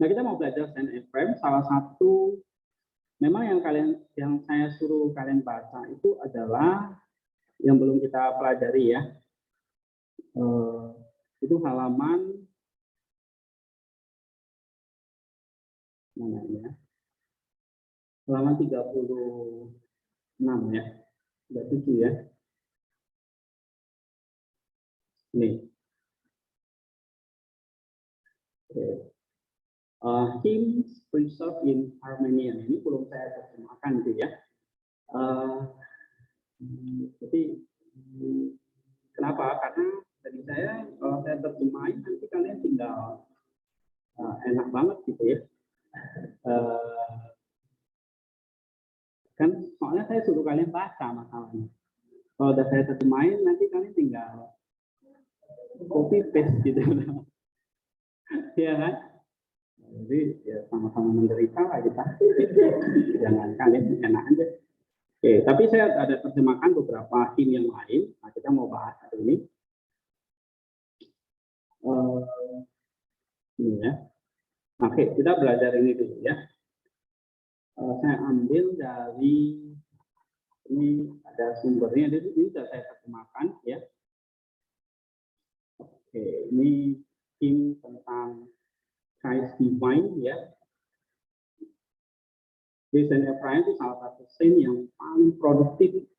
Nah, kita mau belajar Saint Ephrem. Salah satu memang yang saya suruh kalian baca itu adalah yang belum kita pelajari ya. Itu halaman mana ya? Halaman 36 ya. 37 ya. Nih. Hymns preserved in Armenian. Ini belum saya terjemahkan gitu ya. Jadi kenapa? Karena dari saya kalau saya terjemahin nanti kalian tinggal enak banget gitu ya. Kan soalnya saya suruh kalian baca masalahnya. Kalau udah saya terjemahin nanti kalian tinggal copy paste gitu. Iya kan? Jadi ya sama-sama menderita lah kita. Jangan kalian enak aja. Oke, tapi saya ada terjemahkan beberapa hymn yang lain. Nah, kita mau bahas hari ini. Ini ya. Oke, kita belajar ini dulu ya. Saya ambil dari ini ada sumbernya. Jadi ini sudah saya terjemahkan ya. Oke, ini hymn tentang Christ Divine ya. Saint Ephrem itu salah satu saint yang paling produktif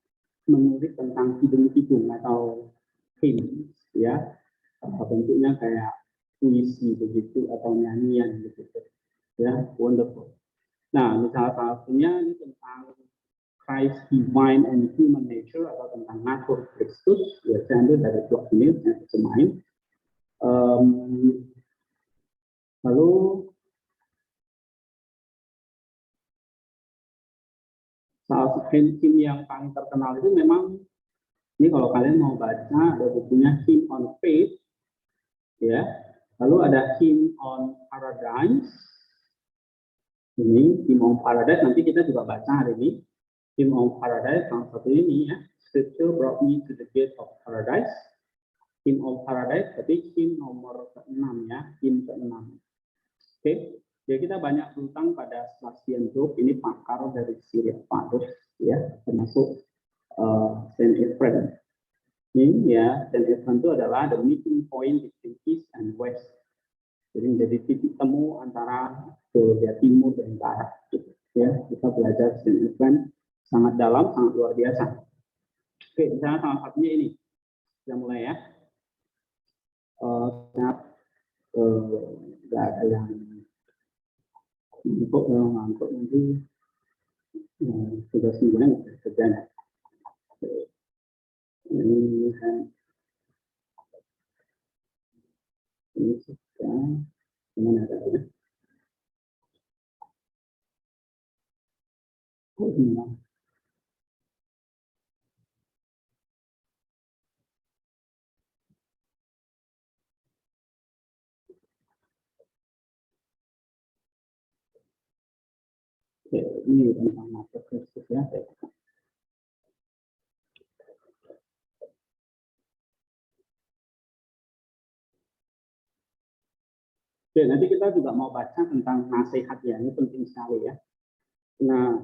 menulis tentang kidung-kidung atau hymn ya. Bentuknya kayak puisi begitu atau nyanyian begitu ya, wonderful. Nah, salah satunya ini tentang Christ Divine and Human Nature atau tentang natur Kristus ya. Saya ambil dari blog ini saya terjemahin. Lalu salah satu hymn yang paling terkenal itu memang ini kalau kalian mau baca ada bukunya Hymn on Faith ya. Lalu ada Hymn on Paradise. Ini Hymn on Paradise nanti kita juga baca hari ini. Hymn on Paradise salah satu ini ya. Scripture brought me to the gate of paradise. Hymn on Paradise tapi hymn nomor ke-6 ya, hymn ke-6. Oke. Ya, kita banyak berutang pada Sebastian Job, ini pakar dari Syria Padus ya, termasuk Saint Ephrem. Ini ya, Saint Ephrem itu adalah the meeting point between East and West. Jadi menjadi titik temu antara gereja timur dan barat. Ya, kita belajar Saint Ephrem sangat dalam, sangat luar biasa. Oke, misalnya salah satunya ini. Kita mulai ya. Nggak ada yang untuk ngantuk nanti tugas mingguan kerjanya. Ini kan ini sudah gimana tadi? Oh, ini. Ini tentang natur Kristus ya. Oke, nanti kita juga mau baca tentang nasihat ya, ini penting sekali ya. Nah,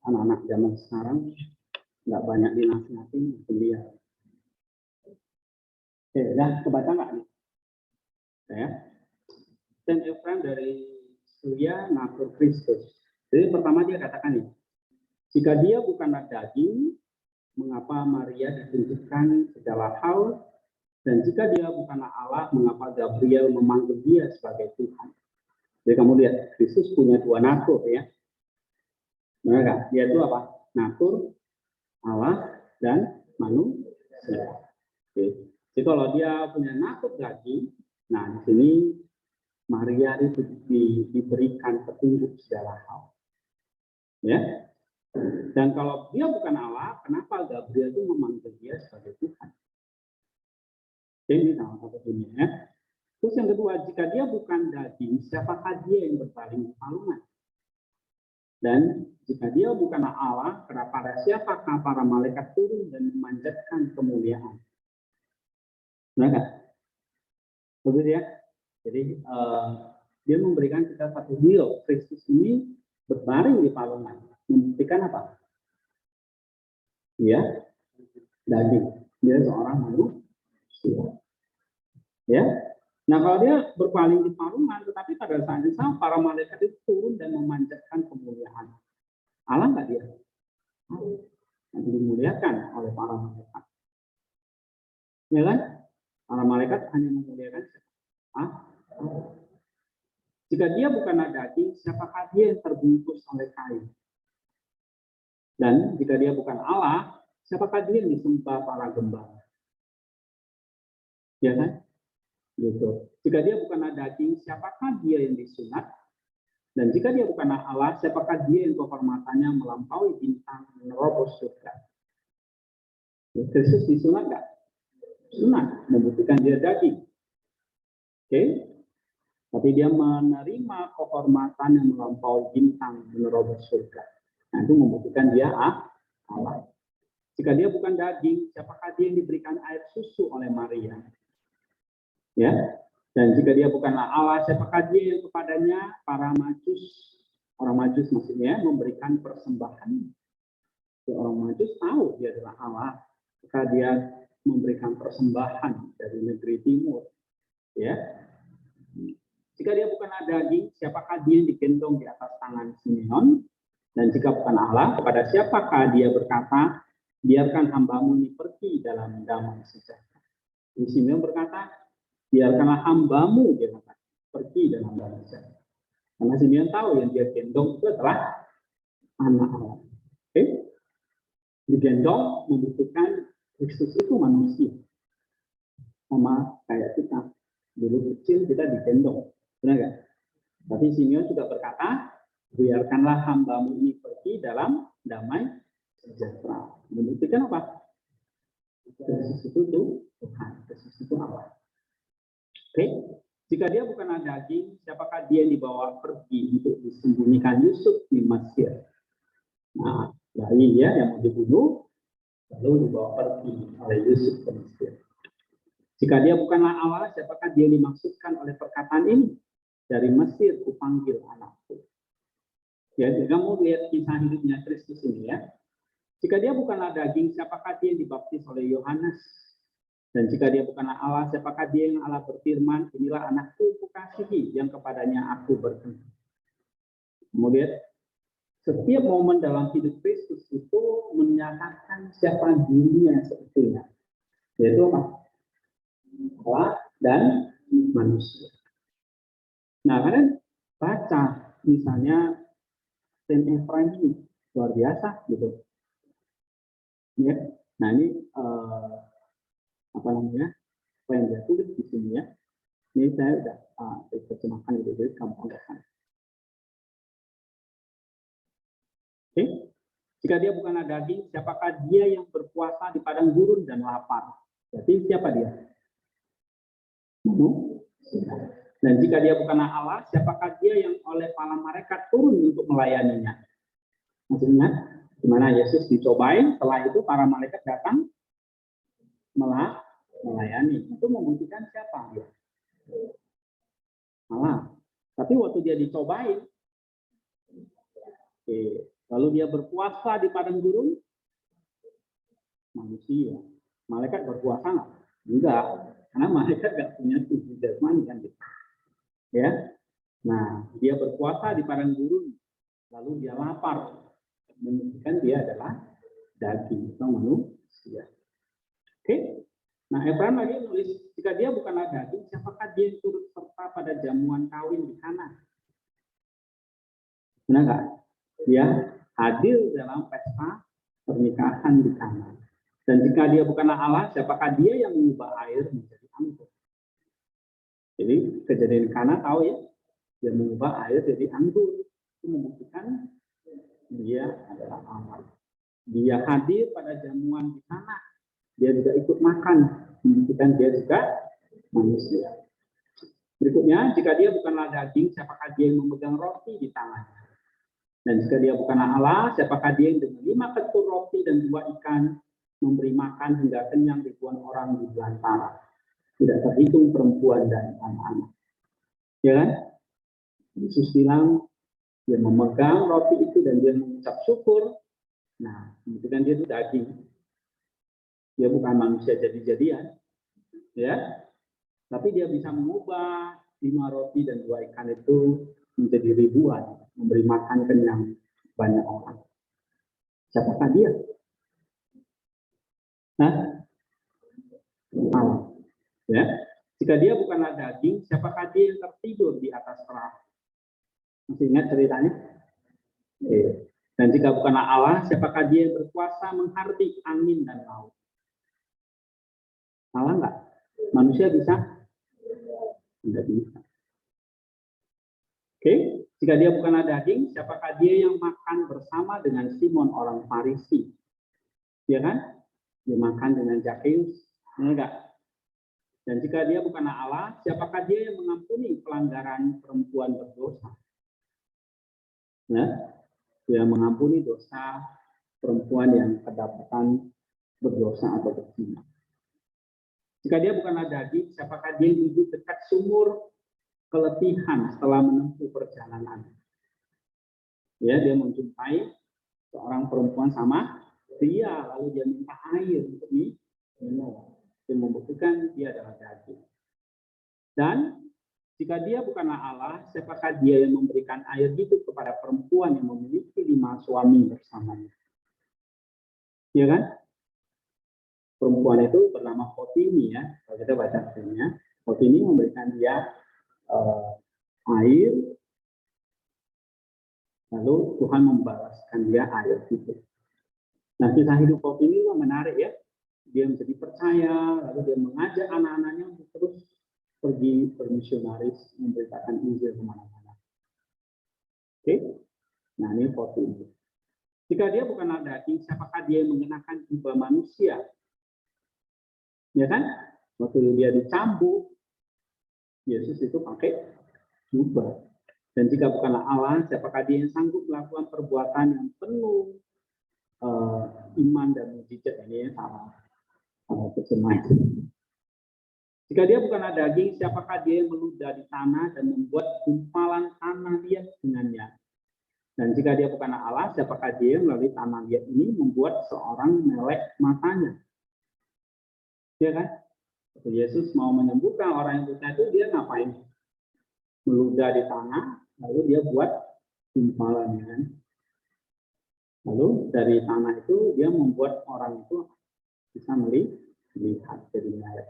anak-anak zaman sekarang nggak banyak dinasihatin, dia. Oke, udah kebaca nggak nih? Ya. Saint Ephrem dari Syria natur Kristus. Jadi pertama dia katakan nih, jika dia bukanlah daging, mengapa Maria ditunjukkan segala hal? Dan jika dia bukanlah Allah, mengapa Gabriel memanggil dia sebagai Tuhan? Jadi kamu lihat, Kristus punya dua natur ya. Benar? Dia itu apa? Natur Allah dan manusia. Oke. Jadi kalau dia punya natur daging, nah di sini Maria itu diberikan petunjuk segala hal. Ya. Dan kalau dia bukan Allah, kenapa Gabriel itu memanggil dia sebagai Tuhan? Ini salah satu dunia ya. Terus yang kedua, jika dia bukan daging, siapakah dia yang berpaling kepalungan? Dan jika dia bukanlah Allah, kepada siapakah para malaikat turun dan memanjatkan kemuliaan? Benar? Begitu ya. Jadi dia memberikan kita satu will. Kristus ini berbaring di palungan. Membuktikan apa? Ya, daging. Dia seorang manusia. Ya. Nah, kalau dia berpaling di palungan, tetapi pada saat itu para malaikat itu turun dan memanjatkan kemuliaan. Allah nggak dia? Yang dimuliakan oleh para malaikat. Ya kan? Para malaikat hanya memuliakan jika dia bukanlah daging, siapakah dia yang terbungkus oleh kain? Dan jika dia bukan Allah, siapakah dia yang disembah para gembala? Ya kan? Gitu. Jika dia bukanlah daging, siapakah dia yang disunat? Dan jika dia bukanlah Allah, siapakah dia yang kehormatannya melampaui bintang menerobos surga? Kristus disunat nggak? Sunat, membuktikan dia daging. Oke? Tapi dia menerima kehormatan yang melampaui bintang menerobos surga. Nah, itu membuktikan dia Allah. Jika dia bukan daging, siapakah dia yang diberikan air susu oleh Maria? Ya. Dan jika dia bukanlah Allah, siapakah dia yang kepadanya para majus, orang majus maksudnya, memberikan persembahan? Ya, orang majus tahu dia adalah Allah, maka dia memberikan persembahan dari negeri timur. Ya. Jika dia bukanlah daging, siapakah dia yang digendong di atas tangan Simeon? Dan jika bukan Allah, kepada siapakah dia berkata, biarkan hambamu ini pergi dalam damai sejahtera. Simeon berkata, biarkanlah hambamu, dia kata, pergi dalam damai sejahtera. Karena Simeon tahu yang dia gendong itu adalah anak Allah. Oke? Digendong membuktikan Kristus itu manusia. Sama kayak kita. Dulu kecil kita digendong. Benar nggak? Tapi Simeon juga berkata, biarkanlah hambamu ini pergi dalam damai sejahtera. Membuktikan apa? Kristus itu Tuhan. Kristus itu Allah. Oke? Jika dia bukanlah daging, siapakah dia yang dibawa pergi untuk disembunyikan Yusuf di Mesir? Nah, bayi ya yang mau dibunuh, lalu dibawa pergi oleh Yusuf ke Mesir. Jika dia bukanlah Allah, siapakah dia yang dimaksudkan oleh perkataan ini? Dari Mesir kupanggil anakku. Ya, jika kamu lihat kisah hidupnya Kristus ini ya. Jika dia bukanlah daging, siapakah dia yang dibaptis oleh Yohanes? Dan jika dia bukanlah Allah, siapakah dia yang Allah berfirman, inilah anakku kukasihi yang kepadanya aku berkenan. Kemudian, setiap momen dalam hidup Kristus itu menyatakan siapa dirinya sebetulnya. Yaitu apa? Allah dan manusia. Nah, kalian baca misalnya Saint Ephraim ini luar biasa gitu. Ya. Nah, ini apa namanya? Apa yang dia tulis di sini ya. Ini saya sudah terjemahkan gitu, jadi gampang kan. Oke. Jika dia bukanlah daging, siapakah dia yang berpuasa di padang gurun dan lapar? Jadi siapa dia? Dan jika dia bukanlah Allah, siapakah dia yang oleh para malaikat turun untuk melayaninya? Maksudnya, dimana Yesus dicobain, setelah itu para malaikat datang melayani. Itu membuktikan siapa dia? Allah. Tapi waktu dia dicobain, lalu dia berpuasa di padang gurun, manusia. Malaikat berpuasa nggak? Enggak. Karena malaikat nggak punya tubuh jasmani kan gitu. Ya, nah dia berpuasa di padang gurun, lalu dia lapar, menunjukkan dia adalah daging atau manusia. Oke, nah Abraham lagi nulis, jika dia bukanlah daging, siapakah dia yang turut serta pada jamuan kawin di Kana? Benar nggak? Dia hadir dalam pesta pernikahan di Kana. Dan jika dia bukanlah Allah, siapakah dia yang mengubah air menjadi anggur? Jadi kejadian Kana tahu ya, dia mengubah air jadi anggur. Itu membuktikan dia adalah Allah. Dia hadir pada jamuan di sana. Dia juga ikut makan, membuktikan dia juga manusia. Berikutnya, jika dia bukanlah daging, siapakah dia yang memegang roti di tangannya? Dan jika dia bukanlah Allah, siapakah dia yang dengan 5 ketul roti dan 2 ikan memberi makan hingga kenyang ribuan orang di belantara? Tidak terhitung perempuan dan anak-anak. Ya kan? Yesus bilang, dia memegang roti itu dan dia mengucap syukur. Nah, kemudian dia itu daging. Dia bukan manusia jadi-jadian, ya. Tapi dia bisa mengubah 5 roti dan 2 ikan itu menjadi ribuan, memberi makan kenyang banyak orang. Siapakah dia? Nah, Allah. Ya. Jika dia bukanlah daging, siapakah dia yang tertidur di atas perahu? Masih ingat ceritanya? Dan jika bukanlah Allah, siapakah dia yang berkuasa menghardik angin dan laut? Allah enggak? Manusia bisa? Tidak bisa. Oke, jika dia bukanlah daging, siapakah dia yang makan bersama dengan Simon orang Farisi? Ya kan? Dia makan dengan Zakheus, enggak? Dan jika dia bukanlah Allah, siapakah dia yang mengampuni pelanggaran perempuan berdosa? Nah, dia mengampuni dosa perempuan yang kedapatan berdosa atau berzina. Jika dia bukanlah daging, siapakah dia yang duduk dekat sumur keletihan setelah menempuh perjalanan? Ya, dia menjumpai seorang perempuan sama dia, lalu dia minta air untuk minum. Dia membuktikan dia adalah daging. Dan jika dia bukanlah Allah, siapakah dia yang memberikan air hidup kepada perempuan yang memiliki 5 suami bersamanya? Ya kan? Perempuan itu bernama Hotini, ya. Kalau kita baca filmnya, Hotini memberikan dia air, lalu Tuhan membalaskan dia air hidup. Nah, kisah hidup Hotini itu menarik, ya. Dia menjadi percaya, lalu dia mengajak anak-anaknya untuk terus pergi bermisionaris, memberitakan Injil kemana-mana. Oke? Nah, ini foto ini. Jika dia bukanlah daging, siapakah dia yang mengenakan jubah manusia? Ya kan? Waktu dia dicambuk, Yesus itu pakai jubah. Dan jika bukanlah Allah, siapakah dia yang sanggup melakukan perbuatan yang penuh iman dan mujizat? Ini sama terjemah. Jika dia bukanlah daging, siapakah dia yang meludah di tanah dan membuat gumpalan tanah liat dengannya? Dan jika dia bukanlah Allah, siapakah dia yang melalui tanah liat ini membuat seorang melek matanya? Ya kan? Yesus mau menyembuhkan orang yang buta itu, dia ngapain? Meludah di tanah, lalu dia buat gumpalan, kan? Lalu dari tanah itu dia membuat orang itu bisa melihat jadi melek.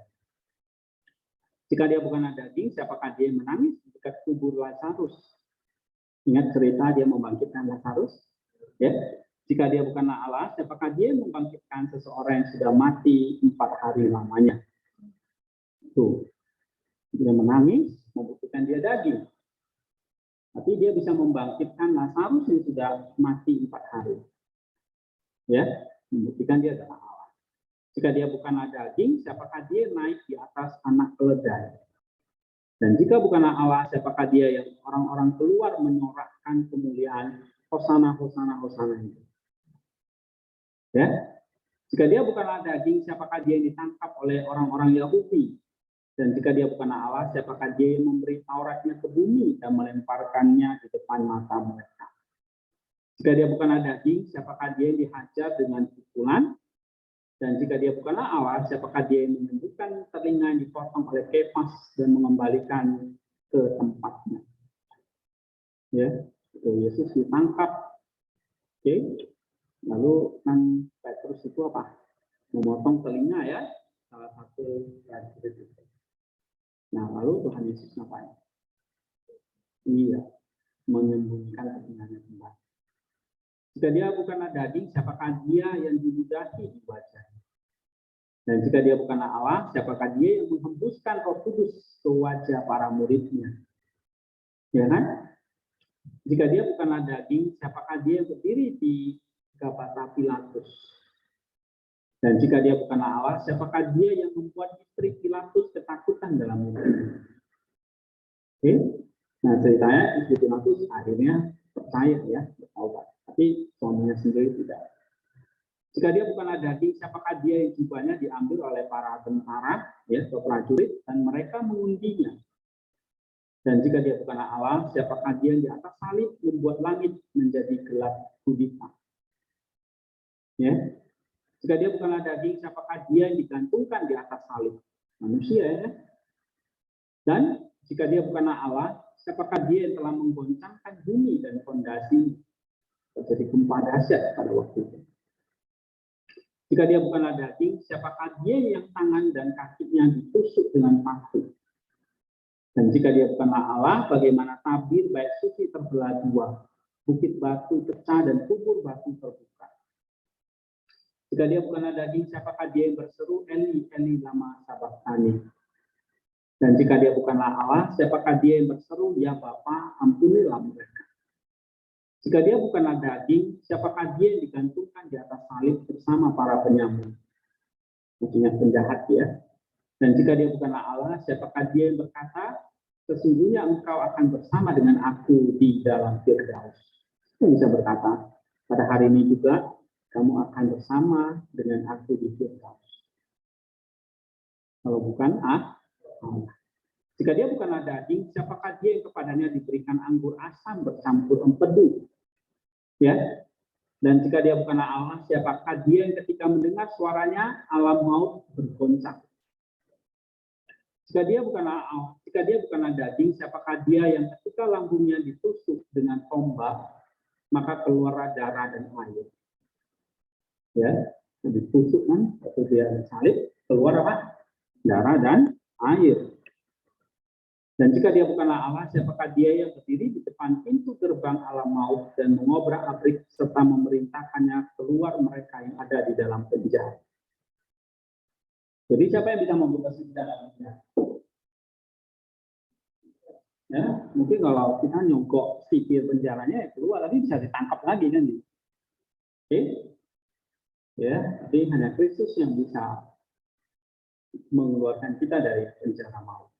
Jika dia bukanlah daging, siapakah dia yang menangis di dekat kubur Lazarus? Ingat cerita dia membangkitkan Lazarus? Ya. Jika dia bukanlah Allah, siapakah dia yang membangkitkan seseorang yang sudah mati 4 hari lamanya? Tuh. Dia menangis, membuktikan dia daging. Tapi dia bisa membangkitkan Lazarus yang sudah mati 4 hari. Ya, membuktikan dia adalah Allah. Jika dia bukanlah daging, siapakah dia naik di atas anak keledai? Dan jika bukanlah Allah, siapakah dia yang orang-orang keluar menyorakkan kemuliaan Hosana, Hosana, Hosana itu? Ya, jika dia bukanlah daging, siapakah dia yang ditangkap oleh orang-orang Yahudi? Dan jika dia bukanlah Allah, siapakah dia yang memberi Tauratnya ke bumi dan melemparkannya di depan mata mereka? Jika dia bukanlah daging, siapakah dia yang dihajar dengan pukulan? Dan jika dia bukanlah Allah, siapakah dia yang menyembuhkan telinga yang dipotong oleh Kefas dan mengembalikan ke tempatnya? Ya, Yesus ditangkap. Oke. Lalu kan Petrus itu apa? Memotong telinga, ya, salah satu prajurit itu. Nah, lalu Tuhan Yesus ngapain? Iya, menyembunyikan telinganya kembali. Jika dia bukanlah daging, siapakah dia yang diludahi di wajahnya? Dan jika dia bukanlah Allah, siapakah dia yang menghembuskan Roh Kudus ke wajah para muridnya? Ya kan? Jika dia bukanlah daging, siapakah dia yang berdiri di Gabata Pilatus? Dan jika dia bukanlah Allah, siapakah dia yang membuat istri Pilatus ketakutan dalam hidupnya? Oke? Nah, ceritanya istri Pilatus akhirnya percaya, ya, bertaubat. Tapi suaminya sendiri tidak. Jika dia bukanlah daging, siapakah dia yang jubahnya diambil oleh para tentara, ya, atau prajurit, dan mereka mengundinya? Dan jika dia bukanlah Allah, siapakah dia yang di atas salib membuat langit menjadi gelap gulita? Ya, jika dia bukanlah daging, siapakah dia yang digantungkan di atas salib? Manusia, ya. Dan jika dia bukanlah Allah, siapakah dia yang telah menggoncangkan bumi dan fondasi? Terjadi gempa dahsyat pada waktu itu. Jika dia bukanlah daging, siapakah dia yang tangan dan kakinya ditusuk dengan paku? Dan jika dia bukanlah Allah, bagaimana tabir bait suci terbelah dua, bukit batu pecah dan kubur batu terbuka? Jika dia bukanlah daging, siapakah dia yang berseru, Eli, Eli, lama sabachthani? Dan jika dia bukanlah Allah, siapakah dia yang berseru, ya Bapa, ampunilah mereka? Jika dia bukanlah daging, siapakah dia yang digantungkan di atas salib bersama para penyamun? Maksudnya penjahat, ya. Dan jika dia bukanlah Allah, siapakah dia yang berkata, sesungguhnya engkau akan bersama dengan aku di dalam Firdaus? Dia bisa berkata, pada hari ini juga kamu akan bersama dengan aku di Firdaus. Kalau bukan Allah. Jika dia bukanlah daging, siapakah dia yang kepadanya diberikan anggur asam bercampur empedu? Ya. Dan jika dia bukanlah Allah, siapakah dia yang ketika mendengar suaranya alam maut bergoncang? Jika dia bukanlah Allah, jika dia bukanlah daging, siapakah dia yang ketika lambungnya ditusuk dengan tombak, maka keluar darah dan air? Ya, ditusuk kan, atau dia disalib, keluar apa? Darah dan air. Dan jika dia bukanlah Allah, siapakah dia yang berdiri di depan pintu gerbang alam maut dan mengobrak-abrik serta memerintahkannya keluar mereka yang ada di dalam penjara? Jadi siapa yang bisa membuka dalam penjara? Ya, mungkin kalau kita nyogok sipir penjaranya ya keluar, tapi bisa ditangkap lagi kan? Oke, ya, tapi hanya Kristus yang bisa mengeluarkan kita dari penjara maut.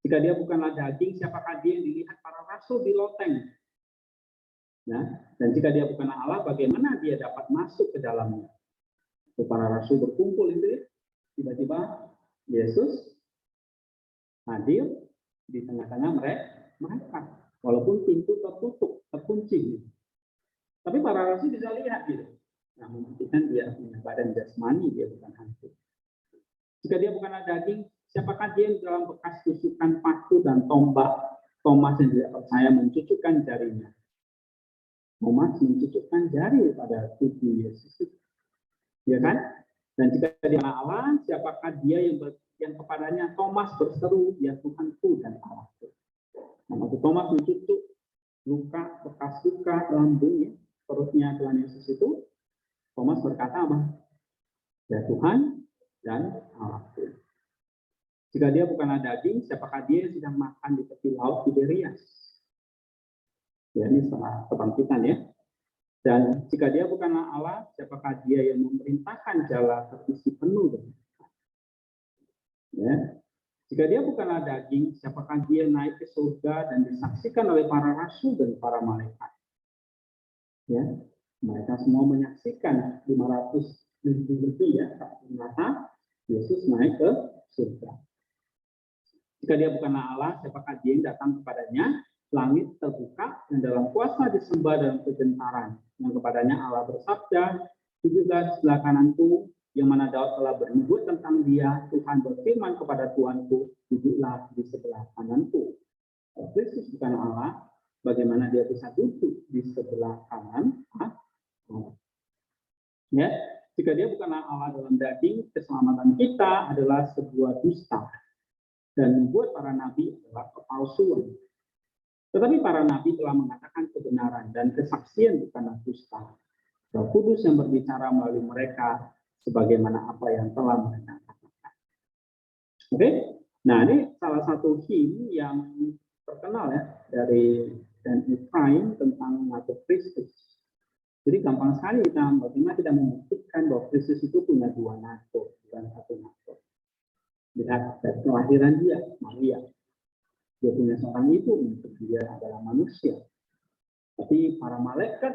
Jika dia bukanlah daging, siapakah dia yang dilihat para rasul di loteng? Nah, dan jika dia bukanlah Allah, bagaimana dia dapat masuk ke dalamnya? Para rasul berkumpul itu, ya. Tiba-tiba Yesus hadir di tengah-tengah mereka, walaupun pintu tertutup, terkunci. Tapi para rasul bisa lihat gitu. Nah, membuktikan dia punya badan jasmani, dia bukan hantu. Jika dia bukanlah daging, siapakah dia yang dalam bekas tusukan paku dan tombak? Thomas yang tidak percaya mencucukkan jarinya. Thomas mencucukkan jari pada tubuh Yesus. Ya kan? Dan jika dia Allah, siapakah dia yang kepadanya Thomas berseru, ya Tuhanku dan Allahku? Nah, waktu Thomas mencucuk luka, bekas luka lambung, perutnya Tuhan Yesus itu, Thomas berkata apa? Ya Tuhan dan Allahku. Jika dia bukanlah daging, siapakah dia yang sedang makan di tepi laut Tiberias? Ya, ini setelah kebangkitan, ya. Dan jika dia bukanlah Allah, siapakah dia yang memerintahkan jala terisi penuh dengan ikan? Ya. Jika dia bukanlah daging, siapakah dia yang naik ke surga dan disaksikan oleh para rasul dan para malaikat? Ya, mereka semua menyaksikan 500 lebih, ya, ternyata Yesus naik ke surga. Jika dia bukanlah Allah, siapakah dia yang datang kepadanya? Langit terbuka dan dalam kuasa disembah dalam kegentaran. Yang kepadanya Allah bersabda, duduklah di sebelah kananku, yang mana Daud telah bernubuat tentang dia. Tuhan berfirman kepada Tuanku, duduklah di sebelah kananku. Kalau Kristus bukan Allah, bagaimana dia bisa duduk di sebelah kanan Allah? Ya, jika dia bukanlah Allah dalam daging, keselamatan kita adalah sebuah dusta. Dan membuat para nabi adalah kepalsuan. Tetapi para nabi telah mengatakan kebenaran dan kesaksian bukanlah dusta. Roh Kudus yang berbicara melalui mereka sebagaimana apa yang telah mereka katakan. Oke, nah ini salah satu hymn yang terkenal, ya, dari Dan Ephraim tentang natur Kristus. Jadi gampang sekali kita bagaimana kita membuktikan bahwa Kristus itu punya dua natur, bukan satu natur. Lihat dari kelahiran dia, Maria. Dia punya seorang ibu, untuk dia adalah manusia. Tapi para malaikat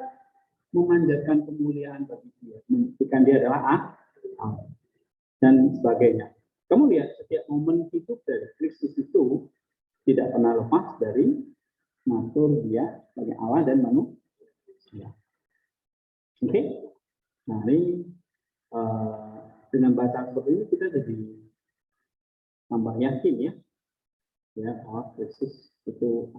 memanjatkan kemuliaan bagi dia, membuktikan dia adalah Allah. Dan sebagainya. Kamu lihat setiap momen hidup dari Kristus itu tidak tidak pernah lepas dari natur dia sebagai Allah dan manusia. Oke? Nah, ini dengan baca seperti ini kita jadi tambah yakin ya bahwa Kristus itu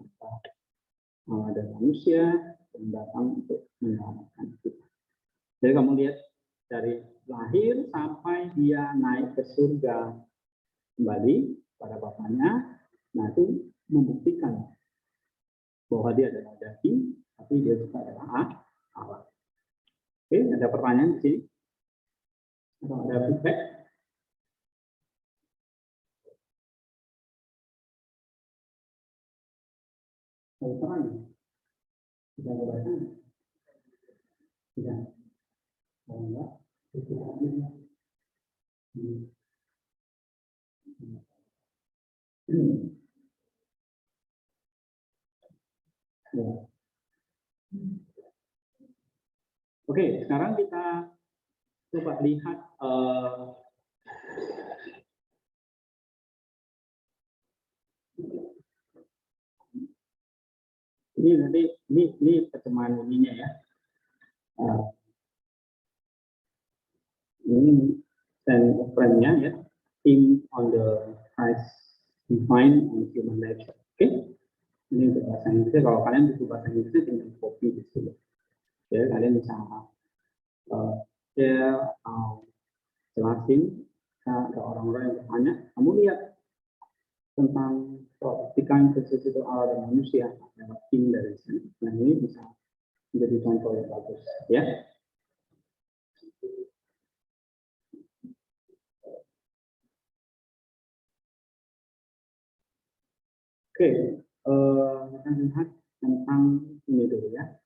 Allah dan manusia yang datang untuk menyelamatkan kita. Jadi kamu lihat dari lahir sampai dia naik ke surga kembali pada Bapaknya, nah itu membuktikan bahwa dia adalah daging, tapi dia juga adalah Allah. Oke, ada pertanyaan di sini? Atau ada feedback? Kalau terang, tidak ada bahasa? Tidak. Kalau enggak, itu artinya. Oke, sekarang kita coba lihat ini nanti ini pertemuan ininya ya. Ini stand frame-nya ya. Think on the Christ divine and human nature. Oke, ini untuk bahasa Inggrisnya. Kalau kalian butuh bahasa Inggrisnya tinggal copy di sini. Ya, kalian bisa share atau jelasin ke orang-orang yang bertanya. Kamu lihat tentang ketika Kristus itu Allah dan manusia lewat tim dari sini. Nah, ini bisa menjadi contoh yang bagus ya. Oke, kita lihat tentang ini dulu ya.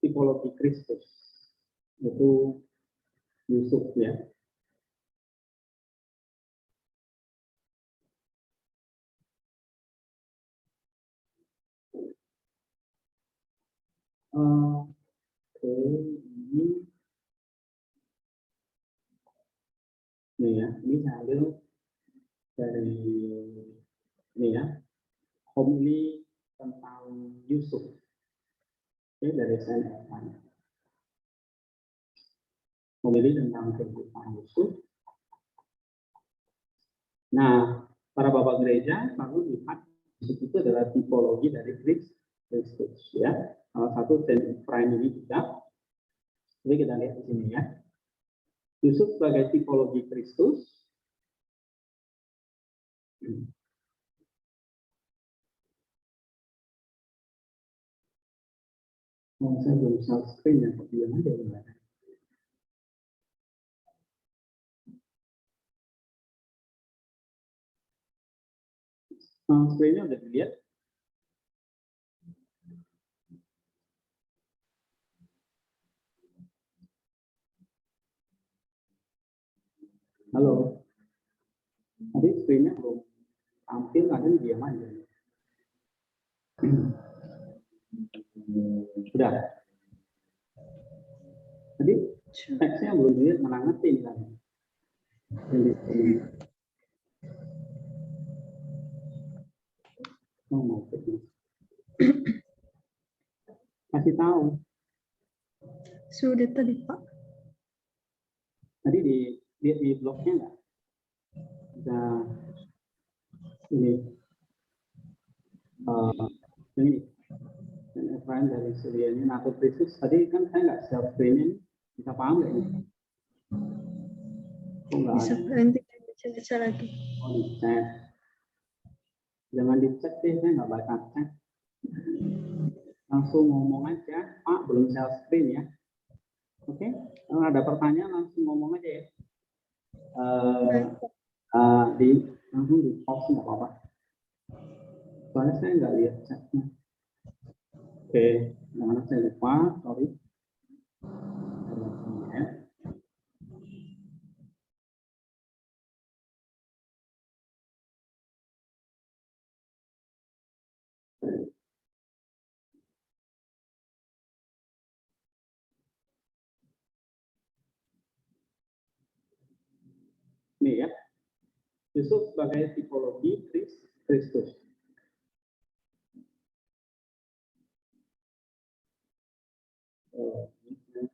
Tipologi Kristus itu Yusuf ya. Oke, ini ya, ini saya ambil dari ini ya, homili tentang Yusuf. Oke, dari saya homili tentang kehidupan Yusuf. Nah, para bapak gereja selalu lihat Yusuf itu adalah tipologi dari Kristus ya. Salah satu prime ini juga. Jadi kita lihat di sini ya. Yusuf sebagai tipologi Kristus. Saya belum bisa screen ya, tapi yang ada gimana? Screen-nya udah dilihat? Halo. Tadi screen-nya belum tampil, kalian diam aja. Sudah. Tadi teksnya belum dilihat, malah ngetin kan. Oh, maksudnya. Kasih tahu. Sudah tadi, Pak. Tadi di blognya nggak? Ada ini. Ini. Dan Efraim dari Syria ini natur Kristus. Tadi kan saya nggak share screen-nya. Bisa paham nggak ini? Oh, nggak Bisa ada. nanti baca lagi. Oh, dicek. Jangan dicek deh, saya nggak baca cek. Langsung ngomong aja, Pak, belum share screen ya. Oke, kalau ada pertanyaan langsung ngomong aja ya. Langsung di pause nggak apa-apa. Soalnya saya nggak lihat chatnya. Oke, jangan saya lupa, sorry. Nih ya, Yusuf sebagai tipologi Kristus.